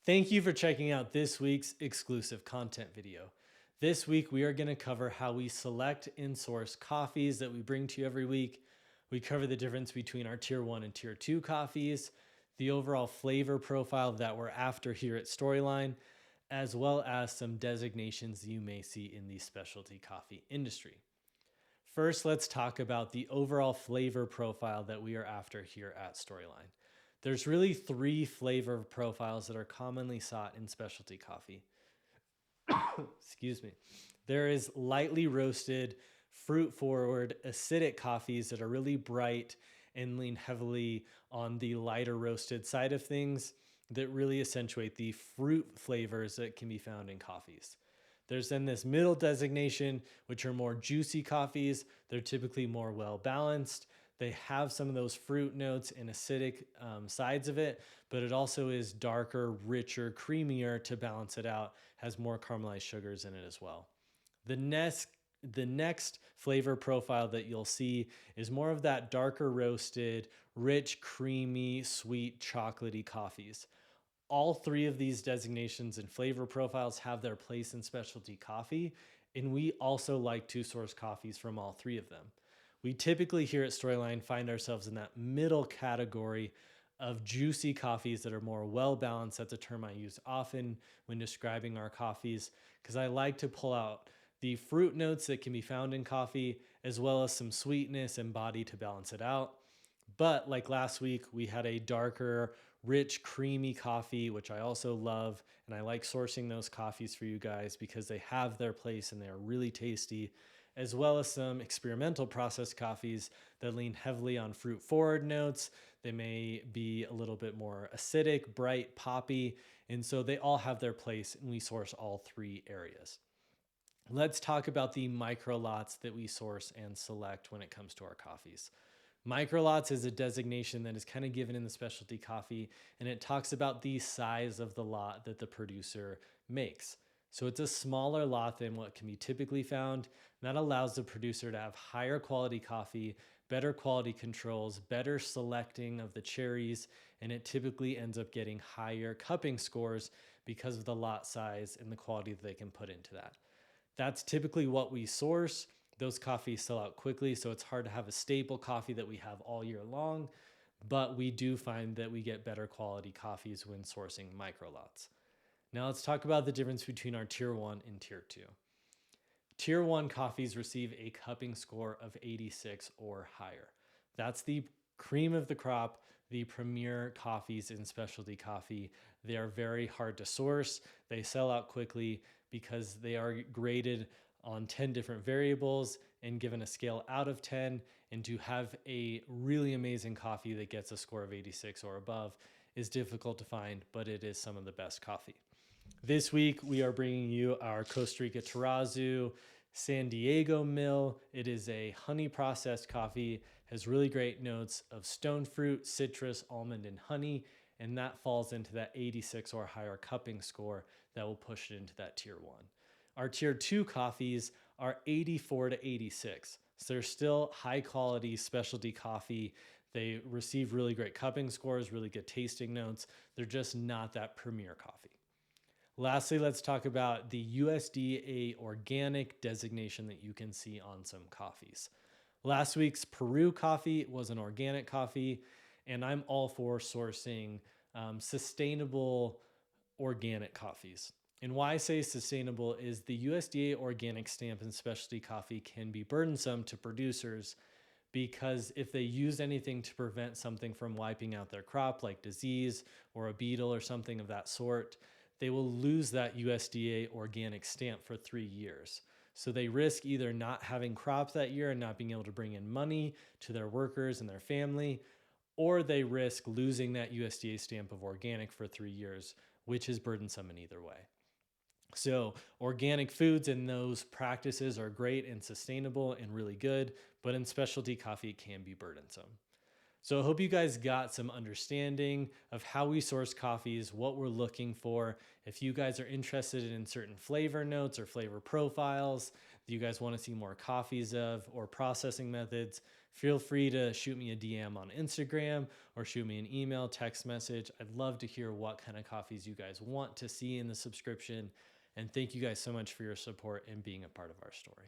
Thank you for checking out this week's exclusive content video. This week, we are going to cover how we select and source coffees that we bring to you every week. We cover the difference between our tier 1 and tier 2 coffees, the overall flavor profile that we're after here at Storyline, as well as some designations you may see in the specialty coffee industry. First, let's talk about the overall flavor profile that we are after here at Storyline. There's really three flavor profiles that are commonly sought in specialty coffee. Excuse me. There is lightly roasted, fruit forward, acidic coffees that are really bright and lean heavily on the lighter roasted side of things that really accentuate the fruit flavors that can be found in coffees. There's then this middle designation, which are more juicy coffees. They're typically more well balanced. They have some of those fruit notes and acidic sides of it, but it also is darker, richer, creamier to balance it out, has more caramelized sugars in it as well. The next flavor profile that you'll see is more of that darker roasted, rich, creamy, sweet, chocolatey coffees. All three of these designations and flavor profiles have their place in specialty coffee, and we also like to source coffees from all three of them. We typically here at Storyline find ourselves in that middle category of juicy coffees that are more well balanced. That's a term I use often when describing our coffees because I like to pull out the fruit notes that can be found in coffee as well as some sweetness and body to balance it out. But like last week, we had a darker, rich, creamy coffee, which I also love. And I like sourcing those coffees for you guys because they have their place and they are really tasty, as well as some experimental processed coffees that lean heavily on fruit forward notes. They may be a little bit more acidic, bright, poppy. And so they all have their place and we source all three areas. Let's talk about the micro lots that we source and select when it comes to our coffees. Micro lots is a designation that is kind of given in the specialty coffee, and it talks about the size of the lot that the producer makes. So it's a smaller lot than what can be typically found. And that allows the producer to have higher quality coffee, better quality controls, better selecting of the cherries, and it typically ends up getting higher cupping scores because of the lot size and the quality that they can put into that. That's typically what we source. Those coffees sell out quickly, so it's hard to have a staple coffee that we have all year long, but we do find that we get better quality coffees when sourcing micro lots. Now let's talk about the difference between our tier 1 and tier 2. Tier 1 coffees receive a cupping score of 86 or higher. That's the cream of the crop, the premier coffees in specialty coffee. They are very hard to source. They sell out quickly because they are graded on 10 different variables and given a scale out of 10. And to have a really amazing coffee that gets a score of 86 or above is difficult to find, but it is some of the best coffee. This week, we are bringing you our Costa Rica Terrazzo San Diego Mill. It is a honey processed coffee, has really great notes of stone fruit, citrus, almond, and honey, and that falls into that 86 or higher cupping score that will push it into that tier 1. Our tier 2 coffees are 84 to 86. So they're still high quality specialty coffee. They receive really great cupping scores, really good tasting notes. They're just not that premier coffee. Lastly, let's talk about the USDA organic designation that you can see on some coffees. Last week's Peru coffee was an organic coffee, and I'm all for sourcing sustainable organic coffees. And why I say sustainable is the USDA organic stamp in specialty coffee can be burdensome to producers because if they use anything to prevent something from wiping out their crop, like disease or a beetle or something of that sort, they will lose that USDA organic stamp for 3 years. So they risk either not having crops that year and not being able to bring in money to their workers and their family, or they risk losing that USDA stamp of organic for 3 years, which is burdensome in either way. So organic foods and those practices are great and sustainable and really good, but in specialty coffee, it can be burdensome. So I hope you guys got some understanding of how we source coffees, what we're looking for. If you guys are interested in certain flavor notes or flavor profiles that you guys want to see more coffees of or processing methods, Feel free to shoot me a DM on Instagram or shoot me an email, text message. I'd love to hear what kind of coffees you guys want to see in the subscription. And thank you guys so much for your support and being a part of our story.